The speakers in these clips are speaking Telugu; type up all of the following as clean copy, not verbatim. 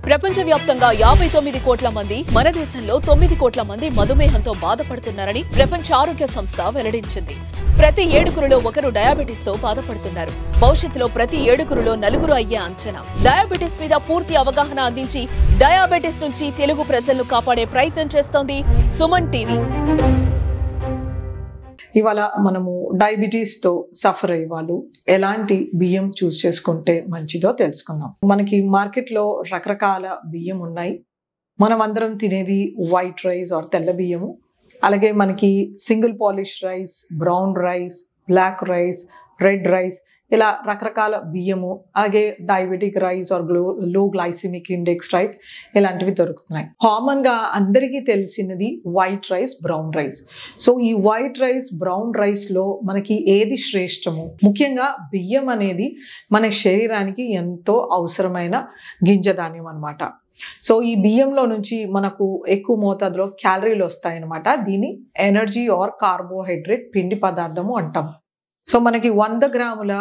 ప్రపంచవ్యాప్తంగా 59 కోట్ల మంది, మన దేశంలో 9 కోట్ల మంది మధుమేహంతో బాధపడుతున్నారని ప్రపంచ ఆరోగ్య సంస్థ వెల్లడించింది. ప్రతి 7గురిలో ఒకరు డయాబెటిస్ తో బాధపడుతున్నారు. భవిష్యత్తులో ప్రతి 7గురిలో 4 అయ్యే అంచనా. డయాబెటిస్ మీద పూర్తి అవగాహన అందించి డయాబెటిస్ నుంచి తెలుగు ప్రజలను కాపాడే ప్రయత్నం చేస్తోంది సుమన్ టీవీ. ఇవాళ మనము డయాబెటీస్ తో సఫర్ అయ్యే వాళ్ళు ఎలాంటి బియ్యం చూస్ చేసుకుంటే మంచిదో తెలుసుకుందాం. మనకి మార్కెట్ లో రకరకాల బియ్యం ఉన్నాయి. మనం అందరం తినేది వైట్ రైస్ ఆర్ తెల్ల బియ్యము, అలాగే మనకి single polish rice, brown rice, black rice, red rice, ఇలా రకరకాల బియ్యము, అలాగే diabetic rice or low glycemic index rice ఇలాంటివి దొరుకుతున్నాయి. కామన్ గా అందరికీ తెలిసినది white rice, brown rice. So ఈ వైట్ రైస్, బ్రౌన్ రైస్ లో మనకి ఏది శ్రేష్టము? ముఖ్యంగా బియ్యం అనేది మన శరీరానికి ఎంతో అవసరమైన గింజ ధాన్యం అన్నమాట. సో ఈ బియ్యంలో నుంచి మనకు ఎక్కువ మోతాదులో క్యాలరీలు వస్తాయన్నమాట. దీన్ని ఎనర్జీ ఆర్ కార్బోహైడ్రేట్ పిండి పదార్థము అంటాం. సో మనకి 100 గ్రాముల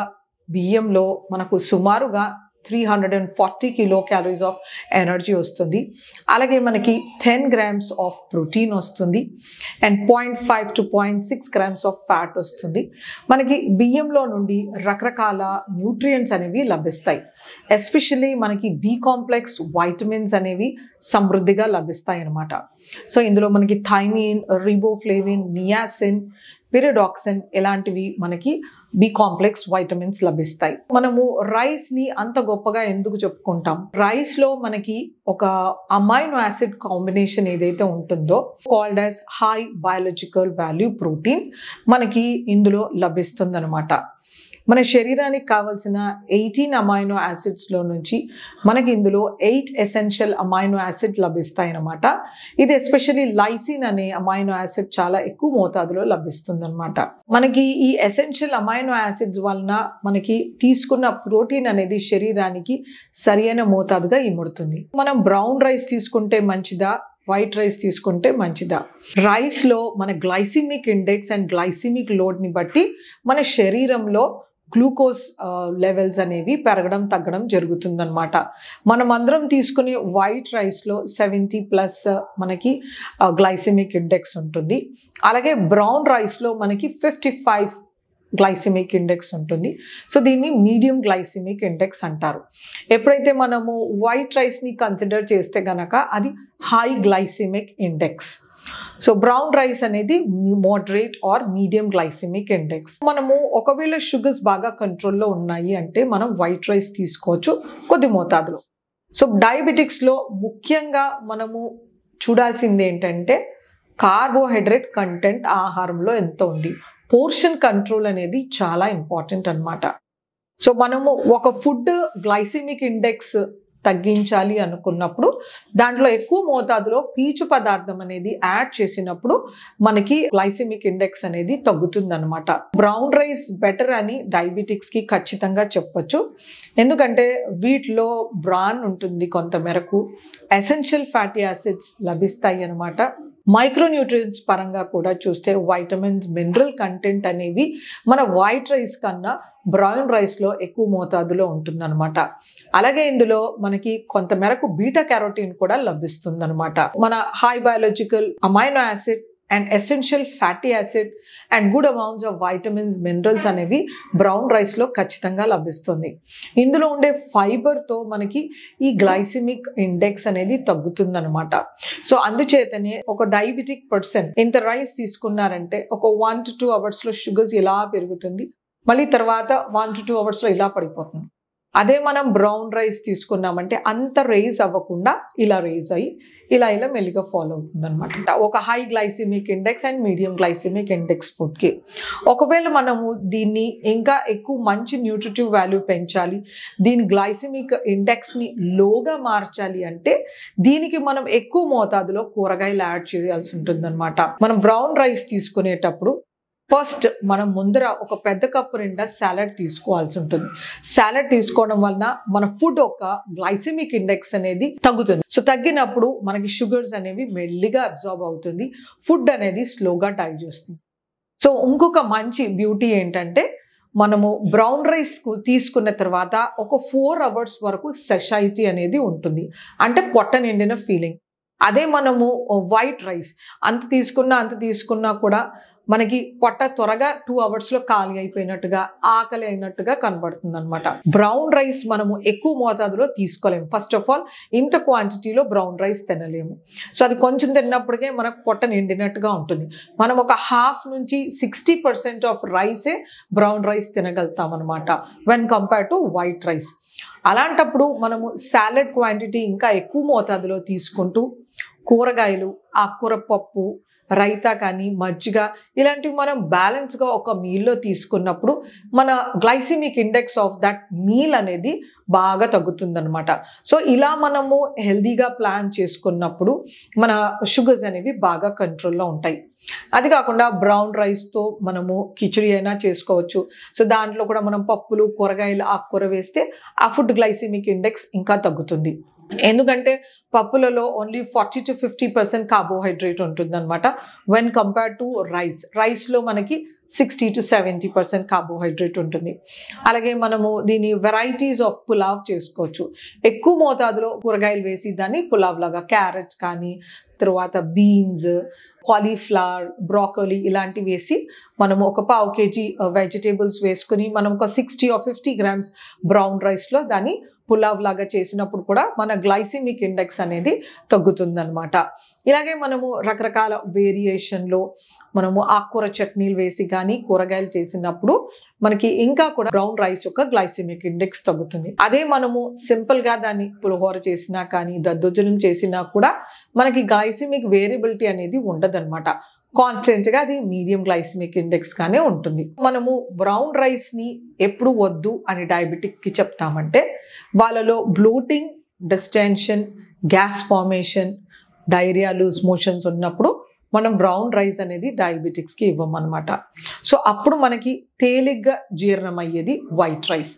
బియ్యంలో మనకు సుమారుగా 340 కిలో క్యాలరీస్ ఆఫ్ ఎనర్జీ వస్తుంది. అలాగే మనకి 10 గ్రామ్స్ ఆఫ్ ప్రోటీన్ వస్తుంది and 0.5 to 0.6 grams of fat వస్తుంది. మనకి బియ్యంలో నుండి రకరకాల న్యూట్రియంట్స్ అనేవి లభిస్తాయి. ఎస్పెషల్లీ మనకి బి కాంప్లెక్స్ వైటమిన్స్ అనేవి సమృద్ధిగా లభిస్తాయి అన్నమాట. సో ఇందులో మనకి థైమిన్, రిబోఫ్లేవిన్, నియాసిన్, పిరిడాక్సిన్ ఇలాంటివి మనకి బి కాంప్లెక్స్ వైటమిన్స్ లభిస్తాయి. మనము రైస్ ని అంత గొప్పగా ఎందుకు చెప్పుకుంటాం? రైస్ లో మనకి ఒక అమైనో యాసిడ్ కాంబినేషన్ ఏదైతే ఉంటుందో called as high biological value protein మనకి ఇందులో లభిస్తుంది అనమాట. మన శరీరానికి కావాల్సిన 18 అమైనో యాసిడ్స్ లో నుంచి మనకి ఇందులో 8 ఎసెన్షియల్ అమైనో యాసిడ్ లభిస్తాయి అన్నమాట. ఇది ఎస్పెషల్లీ లైసిన్ అనే అమైనో యాసిడ్ చాలా ఎక్కువ మోతాదులో లభిస్తుంది అనమాట. మనకి ఈ ఎసెన్షియల్ అమైనో యాసిడ్స్ వలన మనకి తీసుకున్న ప్రోటీన్ అనేది శరీరానికి సరైన మోతాదుగా ఇముడుతుంది. మనం బ్రౌన్ రైస్ తీసుకుంటే మంచిదా, వైట్ రైస్ తీసుకుంటే మంచిదా? రైస్ లో మన glycemic index and glycaemic load ని బట్టి మన శరీరంలో గ్లూకోజ్ లెవెల్స్ అనేవి పెరగడం తగ్గడం జరుగుతుందన్నమాట. మనం అందరం తీసుకునే వైట్ రైస్లో 70+ మనకి గ్లైసిమిక్ ఇండెక్స్ ఉంటుంది. అలాగే బ్రౌన్ రైస్లో మనకి 55 గ్లైసిమిక్ ఇండెక్స్ ఉంటుంది. సో దీన్ని మీడియం గ్లైసిమిక్ ఇండెక్స్ అంటారు. ఎప్పుడైతే మనము వైట్ రైస్ని కన్సిడర్ చేస్తే గనక అది high glycemic index. So brown rice అనేది moderate or medium glycemic index. మనము ఒకవేళ షుగర్స్ బాగా కంట్రోల్లో ఉన్నాయి అంటే మనం వైట్ రైస్ తీసుకోవచ్చు కొద్ది మోతాదులో. సో డయాబెటిక్స్లో ముఖ్యంగా మనము చూడాల్సింది ఏంటంటే కార్బోహైడ్రేట్ కంటెంట్ ఆహారంలో ఎంత ఉంది. పోర్షన్ కంట్రోల్ అనేది చాలా ఇంపార్టెంట్ అన్నమాట. సో మనము ఒక ఫుడ్ గ్లైసిమిక్ ఇండెక్స్ తగ్గించాలి అనుకున్నప్పుడు దాంట్లో ఎక్కువ మోతాదులో పీచు పదార్థం అనేది యాడ్ చేసినప్పుడు మనకి గ్లైసిమిక్ ఇండెక్స్ అనేది తగ్గుతుందన్నమాట. బ్రౌన్ రైస్ బెటర్ అని డయాబెటిక్స్ కి ఖచ్చితంగా చెప్పొచ్చు. ఎందుకంటే వీటిలో బ్రాన్ ఉంటుంది, కొంత మేరకు ఎసెన్షియల్ ఫ్యాటీ యాసిడ్స్ లభిస్తాయి అన్నమాట. మైక్రోన్యూట్రియంట్స్ పరంగా కూడా చూస్తే వైటమిన్స్, మినరల్ కంటెంట్ అనేవి మన వైట్ రైస్ కన్నా బ్రౌన్ రైస్లో ఎక్కువ మోతాదులో ఉంటుందన్నమాట. అలాగే ఇందులో మనకి కొంత మేరకు బీటా క్యారోటీన్ కూడా లభిస్తుందన్నమాట. మన high biological amino acid and essential fatty acid and good amounts of vitamins, minerals అనేవి బ్రౌన్ రైస్లో ఖచ్చితంగా లభిస్తుంది. ఇందులో ఉండే ఫైబర్తో మనకి ఈ గ్లైసిమిక్ ఇండెక్స్ అనేది తగ్గుతుందన్నమాట. సో అందుచేతనే ఒక డయాబెటిక్ పర్సన్ ఇంత రైస్ తీసుకున్నారంటే ఒక 1 to 2 అవర్స్లో షుగర్స్ ఇలా పెరుగుతుంది, మళ్ళీ తర్వాత 1 to 2 అవర్స్లో ఇలా పడిపోతుంది. అదే మనం బ్రౌన్ రైస్ తీసుకున్నామంటే అంత రేజ్ అవ్వకుండా ఇలా రేజ్ అయ్యి ఇలా మెల్లిగా ఫాలో అవుతుంది అనమాట. ఒక high glycemic index and medium glycemic index ఫుడ్కి ఒకవేళ మనము దీన్ని ఇంకా ఎక్కువ మంచి న్యూట్రిటివ్ వాల్యూ పెంచాలి, దీని గ్లైసిమిక్ ఇండెక్స్ని లోగా మార్చాలి అంటే దీనికి మనం ఎక్కువ మోతాదులో కూరగాయలు యాడ్ చేయాల్సి ఉంటుంది అనమాట. మనం బ్రౌన్ రైస్ తీసుకునేటప్పుడు ఫస్ట్ మనం ముందర ఒక పెద్ద కప్పు నిండా సాలడ్ తీసుకోవాల్సి ఉంటుంది. సాలడ్ తీసుకోవడం వలన మన ఫుడ్ ఒక గ్లైసిమిక్ ఇండెక్స్ అనేది తగ్గుతుంది. సో తగ్గినప్పుడు మనకి షుగర్స్ అనేవి మెల్లిగా అబ్జార్బ్ అవుతుంది, ఫుడ్ అనేది స్లోగా డైజెస్ట్ చేస్తుంది. సో ఇంకొక మంచి బ్యూటీ ఏంటంటే మనము బ్రౌన్ రైస్ తీసుకున్న తర్వాత ఒక 4 hours వరకు సెషైటీ అనేది ఉంటుంది, అంటే పొట్ట నిండిన ఫీలింగ్. అదే మనము వైట్ రైస్ అంత తీసుకున్నా కూడా మనకి పొట్ట త్వరగా 2 hours ఖాళీ అయిపోయినట్టుగా, ఆకలి అయినట్టుగా కనబడుతుంది అనమాట. బ్రౌన్ రైస్ మనము ఎక్కువ మోతాదులో తీసుకోలేము. ఫస్ట్ ఆఫ్ ఆల్ ఇంత క్వాంటిటీలో బ్రౌన్ రైస్ తినలేము. సో అది కొంచెం తిన్నప్పటికే మనకు పొట్ట నిండినట్టుగా ఉంటుంది. మనం ఒక 50 నుంచి 60% ఆఫ్ రైసే బ్రౌన్ రైస్ తినగలుగుతాం అనమాట when compare to white rice. అలాంటప్పుడు మనము సాలెడ్ క్వాంటిటీ ఇంకా ఎక్కువ మోతాదులో తీసుకుంటూ కూరగాయలు, ఆకుకూర పప్పు, రైతా కానీ మజ్జిగ ఇలాంటివి మనం బ్యాలెన్స్గా ఒక మీల్లో తీసుకున్నప్పుడు మన glycemic index of that meal అనేది బాగా తగ్గుతుందన్నమాట. సో ఇలా మనము హెల్దీగా ప్లాన్ చేసుకున్నప్పుడు మన షుగర్స్ అనేవి బాగా కంట్రోల్లో ఉంటాయి. అది కాకుండా బ్రౌన్ రైస్తో మనము కిచడీ అయినా చేసుకోవచ్చు. సో దాంట్లో కూడా మనం పప్పులు, కూరగాయలు, ఆకుకూర వేస్తే ఆ ఫుడ్ గ్లైసిమిక్ ఇండెక్స్ ఇంకా తగ్గుతుంది. ఎందుకంటే పప్పులలో ఓన్లీ 40 to 50% కార్బోహైడ్రేట్ ఉంటుందన్నమాట వెన్ కంపేర్ టు రైస్లో మనకి 60 to 70% కార్బోహైడ్రేట్ ఉంటుంది. అలాగే మనము దీని వెరైటీస్ ఆఫ్ పులావ్ చేసుకోవచ్చు. ఎక్కువ మోతాదులో కూరగాయలు వేసి దాన్ని పులావ్ లాగా, క్యారెట్ కానీ, తర్వాత బీన్స్, కాలీఫ్లవర్, బ్రోకలీ ఇలాంటివి వేసి మనము ఒక 1/4 kg వెజిటేబుల్స్ వేసుకుని మనం ఒక 60 or 50 grams బ్రౌన్ రైస్లో దాన్ని పులావ్ లాగా చేసినప్పుడు కూడా మన గ్లైసిమిక్ ఇండెక్స్ అనేది తగ్గుతుందన్నమాట. ఇలాగే మనము రకరకాల వేరియేషన్లో మనము ఆకుకూర చట్నీలు వేసి కానీ కూరగాయలు చేసినప్పుడు మనకి ఇంకా కూడా బ్రౌన్ రైస్ యొక్క గ్లైసిమిక్ ఇండెక్స్ తగ్గుతుంది. అదే మనము సింపుల్గా దాన్ని పులిహోర చేసినా కానీ దద్దోజనం చేసినా కూడా మనకి గ్లైసిమిక్ వేరియబిలిటీ అనేది ఉండదన్నమాట. కాన్స్టెంట్గా అది మీడియం గ్లైసిమిక్ ఇండెక్స్ గానే ఉంటుంది. మనము బ్రౌన్ రైస్ని ఎప్పుడు వద్దు అని డయాబెటిక్కి చెప్తామంటే వాళ్ళలో bloating, distension, gas formation, diarrhoea, loose motions ఉన్నప్పుడు మనం బ్రౌన్ రైస్ అనేది డయాబెటిక్స్కి ఇవ్వమన్నమాట. సో అప్పుడు మనకి తేలిగ్గా జీర్ణం అయ్యేది వైట్ రైస్.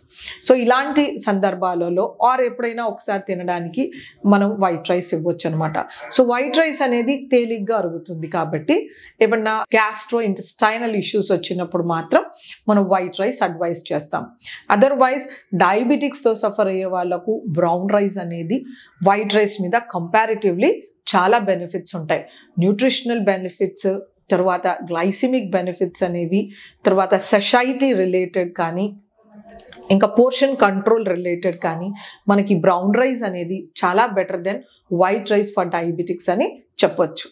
సో ఇలాంటి సందర్భాలలో ఆర్ ఎప్పుడైనా ఒకసారి తినడానికి మనం వైట్ రైస్ ఇవ్వచ్చు అనమాట. సో వైట్ రైస్ అనేది తేలిగ్గా అరుగుతుంది కాబట్టి ఏమన్నా గ్యాస్ట్రో ఇంటెస్టైనల్ ఇష్యూస్ వచ్చినప్పుడు మాత్రం మనం వైట్ రైస్ అడ్వైస్ చేస్తాం. అదర్వైజ్ డయాబెటిక్స్తో సఫర్ అయ్యే వాళ్ళకు బ్రౌన్ రైస్ అనేది వైట్ రైస్ మీద కంపారిటివ్లీ చాలా బెనిఫిట్స్ ఉంటాయి. న్యూట్రిషనల్ బెనిఫిట్స్, తర్వాత గ్లైసిమిక్ బెనిఫిట్స్ అనేవి, తర్వాత సెషైటీ రిలేటెడ్ కానీ ఇంకా పోర్షన్ కంట్రోల్ రిలేటెడ్ కానీ మనకి బ్రౌన్ రైస్ అనేది చాలా better than white rice for diabetics అని చెప్పొచ్చు.